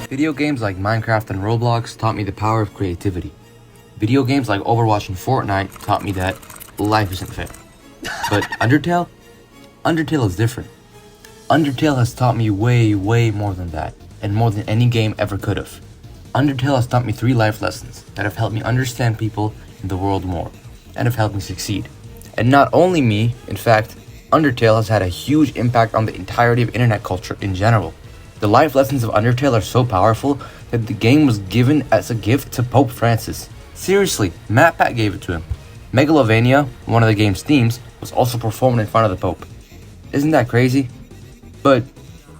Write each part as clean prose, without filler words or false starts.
Video games like Minecraft and Roblox taught me the power of creativity. Video games like Overwatch and Fortnite taught me that life isn't fair. But Undertale? Undertale is different. Undertale has taught me way more than that, and more than any game ever could have. Undertale has taught me 3 life lessons that have helped me understand people and the world more, and have helped me succeed. And not only me, in fact, Undertale has had a huge impact on the entirety of internet culture in general. The life lessons of Undertale are so powerful that the game was given as a gift to Pope Francis. Seriously, MatPat gave it to him. Megalovania, one of the game's themes, was also performed in front of the Pope. Isn't that crazy? But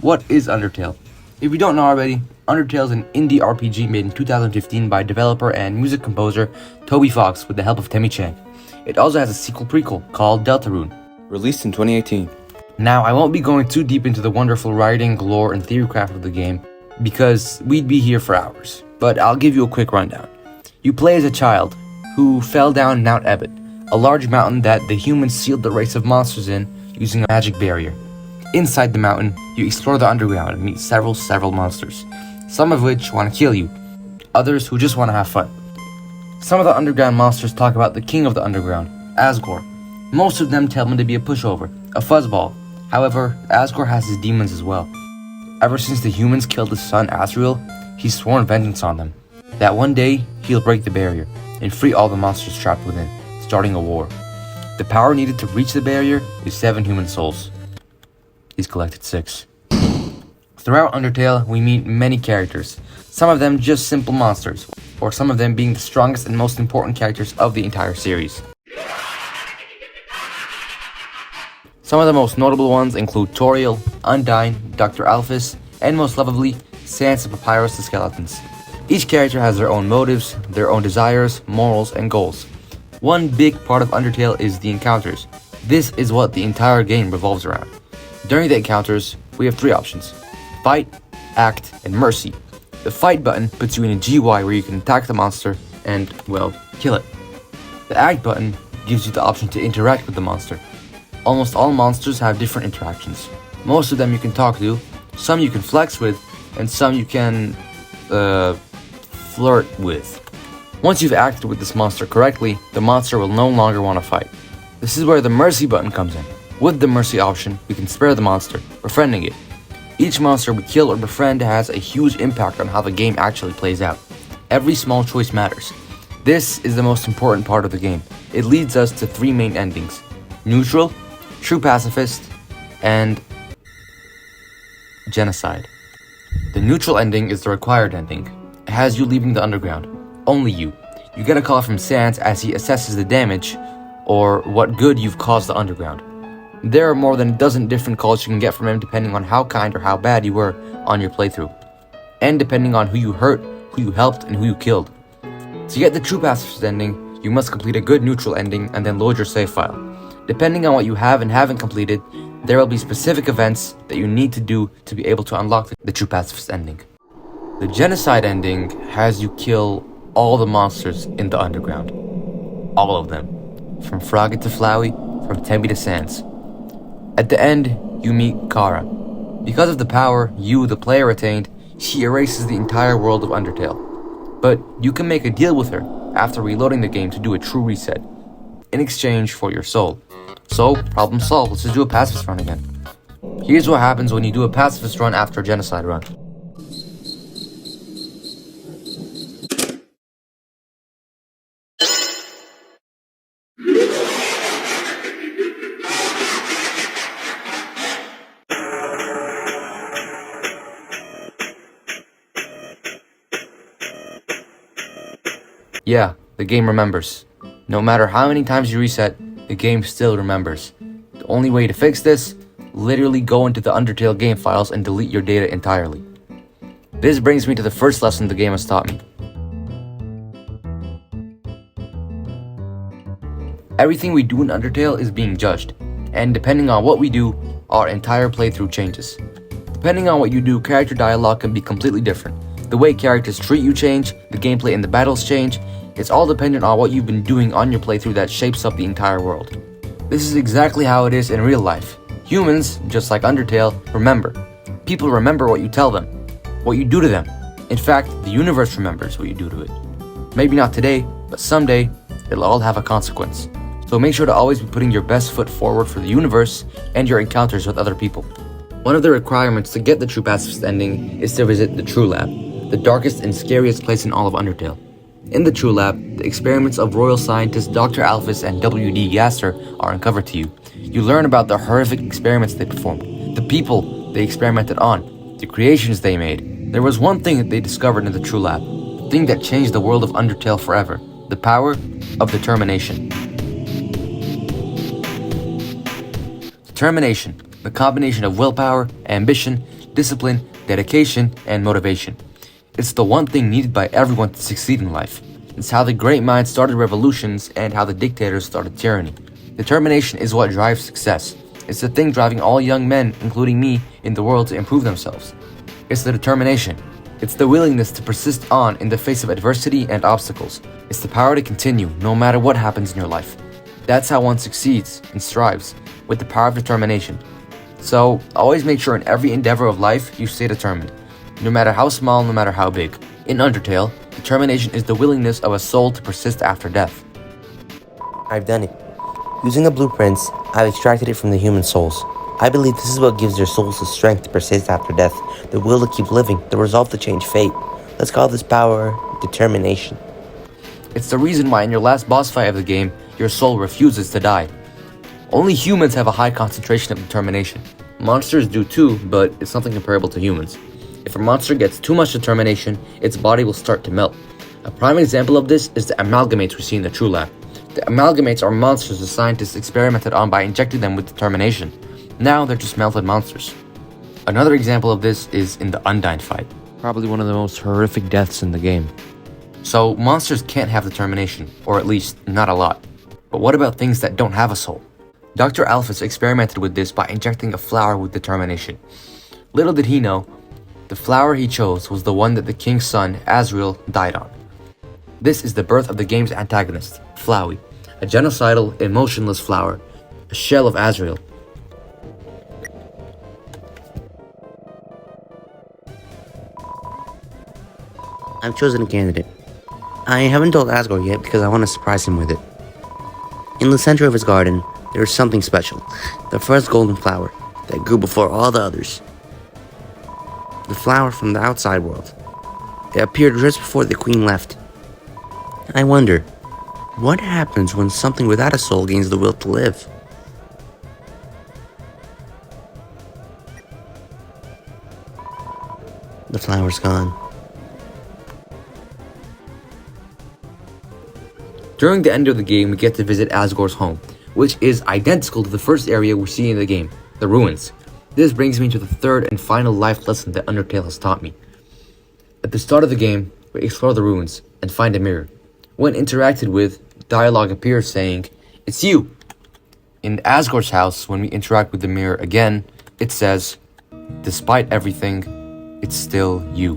what is Undertale? If you don't know already, Undertale is an indie RPG made in 2015 by developer and music composer Toby Fox with the help of Temmie Chang. It also has a sequel prequel called Deltarune, released in 2018. Now, I won't be going too deep into the wonderful writing, lore, and theorycraft of the game, because we'd be here for hours, but I'll give you a quick rundown. You play as a child who fell down Mount Ebott, a large mountain that the humans sealed the race of monsters in using a magic barrier. Inside the mountain, you explore the underground and meet several monsters, some of which want to kill you, others who just want to have fun. Some of the underground monsters talk about the king of the underground, Asgore. Most of them tell him to be a pushover, a fuzzball. However, Asgore has his demons as well. Ever since the humans killed his son Asriel, he's sworn vengeance on them. That one day, he'll break the barrier and free all the monsters trapped within, starting a war. The power needed to reach the barrier is 7 human souls. He's collected 6. Throughout Undertale, we meet many characters, some of them just simple monsters, or some of them being the strongest and most important characters of the entire series. Some of the most notable ones include Toriel, Undyne, Dr. Alphys, and most lovably, Sans and Papyrus the Skeletons. Each character has their own motives, their own desires, morals, and goals. One big part of Undertale is the encounters. This is what the entire game revolves around. During the encounters, we have 3 options: Fight, Act, and Mercy. The Fight button puts you in a GY where you can attack the monster and, well, kill it. The Act button gives you the option to interact with the monster. Almost all monsters have different interactions. Most of them you can talk to, some you can flex with, and some you can, flirt with. Once you've acted with this monster correctly, the monster will no longer want to fight. This is where the Mercy button comes in. With the Mercy option, we can spare the monster, befriending it. Each monster we kill or befriend has a huge impact on how the game actually plays out. Every small choice matters. This is the most important part of the game. It leads us to 3 main endings: neutral, true pacifist, and genocide. The neutral ending is the required ending. It has you leaving the underground. Only you. You get a call from Sans as he assesses the damage or what good you've caused the underground. There are more than a dozen different calls you can get from him depending on how kind or how bad you were on your playthrough, and depending on who you hurt, who you helped, and who you killed. To get the true pacifist ending, you must complete a good neutral ending and then load your save file. Depending on what you have and haven't completed, there will be specific events that you need to do to be able to unlock the true pacifist ending. The genocide ending has you kill all the monsters in the underground. All of them. From Froggy to Flowey, from Temmie to Sans. At the end, you meet Kara. Because of the power you, the player, attained, she erases the entire world of Undertale. But you can make a deal with her after reloading the game to do a true reset, in exchange for your soul. So, problem solved, let's just do a pacifist run again. Here's what happens when you do a pacifist run after a genocide run. Yeah, the game remembers. No matter how many times you reset, the game still remembers. The only way to fix this? Literally go into the Undertale game files and delete your data entirely. This brings me to the first lesson the game has taught me. Everything we do in Undertale is being judged, and depending on what we do, our entire playthrough changes. Depending on what you do, character dialogue can be completely different. The way characters treat you change, the gameplay in the battles change. It's all dependent on what you've been doing on your playthrough that shapes up the entire world. This is exactly how it is in real life. Humans, just like Undertale, remember. People remember what you tell them, what you do to them. In fact, the universe remembers what you do to it. Maybe not today, but someday, it'll all have a consequence. So make sure to always be putting your best foot forward for the universe and your encounters with other people. One of the requirements to get the true pacifist ending is to visit the True Lab, the darkest and scariest place in all of Undertale. In the True Lab, the experiments of royal scientist Dr. Alphys and W.D. Gasser are uncovered to you. You learn about the horrific experiments they performed, the people they experimented on, the creations they made. There was one thing that they discovered in the True Lab, the thing that changed the world of Undertale forever, the power of determination. Determination, the combination of willpower, ambition, discipline, dedication, and motivation. It's the one thing needed by everyone to succeed in life. It's how the great minds started revolutions and how the dictators started tyranny. Determination is what drives success. It's the thing driving all young men, including me, in the world to improve themselves. It's the determination. It's the willingness to persist on in the face of adversity and obstacles. It's the power to continue no matter what happens in your life. That's how one succeeds and strives, with the power of determination. So, always make sure in every endeavor of life you stay determined. No matter how small, no matter how big. In Undertale, determination is the willingness of a soul to persist after death. I've done it. Using the blueprints, I've extracted it from the human souls. I believe this is what gives their souls the strength to persist after death, the will to keep living, the resolve to change fate. Let's call this power determination. It's the reason why in your last boss fight of the game, your soul refuses to die. Only humans have a high concentration of determination. Monsters do too, but it's nothing comparable to humans. If a monster gets too much determination, its body will start to melt. A prime example of this is the amalgamates we see in the True Lab. The amalgamates are monsters the scientists experimented on by injecting them with determination. Now they're just melted monsters. Another example of this is in the Undyne fight. Probably one of the most horrific deaths in the game. So monsters can't have determination, or at least not a lot. But what about things that don't have a soul? Dr. Alphys experimented with this by injecting a flower with determination. Little did he know, the flower he chose was the one that the king's son, Azrael, died on. This is the birth of the game's antagonist, Flowey, a genocidal, emotionless flower, a shell of Azrael. I've chosen a candidate. I haven't told Asgore yet because I want to surprise him with it. In the center of his garden, there is something special, the first golden flower that grew before all the others. The flower from the outside world. It appeared just before the queen left. I wonder, what happens when something without a soul gains the will to live? The flower's gone. During the end of the game, we get to visit Asgore's home, which is identical to the first area we see in the game, the ruins. This brings me to the third and final life lesson that Undertale has taught me. At the start of the game, we explore the ruins and find a mirror. When interacted with, dialogue appears saying, "It's you." In Asgore's house, when we interact with the mirror again, it says, "Despite everything, it's still you."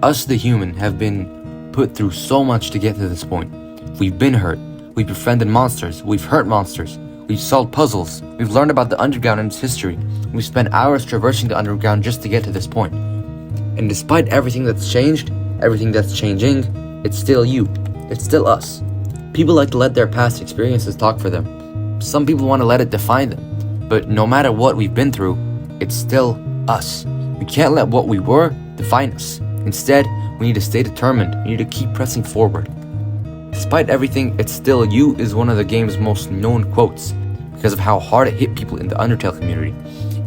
Us, the human, have been put through so much to get to this point. We've been hurt. We've befriended monsters. We've hurt monsters. We've solved puzzles. We've learned about the underground and its history. We've spent hours traversing the underground just to get to this point. And despite everything that's changed, everything that's changing, it's still you. It's still us. People like to let their past experiences talk for them. Some people want to let it define them. But no matter what we've been through, it's still us. We can't let what we were define us. Instead, we need to stay determined. We need to keep pressing forward. Despite everything, it's still you is one of the game's most known quotes because of how hard it hit people in the Undertale community.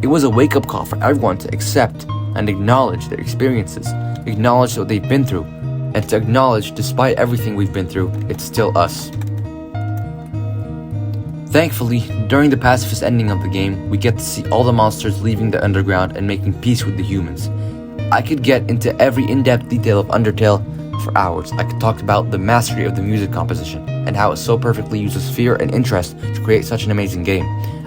It was a wake-up call for everyone to accept and acknowledge their experiences, acknowledge what they've been through, and to acknowledge despite everything we've been through, it's still us. Thankfully, during the pacifist ending of the game, we get to see all the monsters leaving the underground and making peace with the humans. I could get into every in-depth detail of Undertale for hours. I could talk about the mastery of the music composition and how it so perfectly uses fear and interest to create such an amazing game.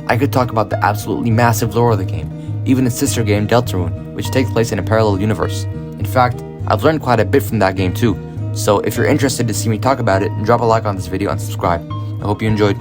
I could talk about the absolutely massive lore of the game, even its sister game Deltarune, which takes place in a parallel universe. In fact, I've learned quite a bit from that game too. So if you're interested to see me talk about it, drop a like on this video and subscribe. I hope you enjoyed.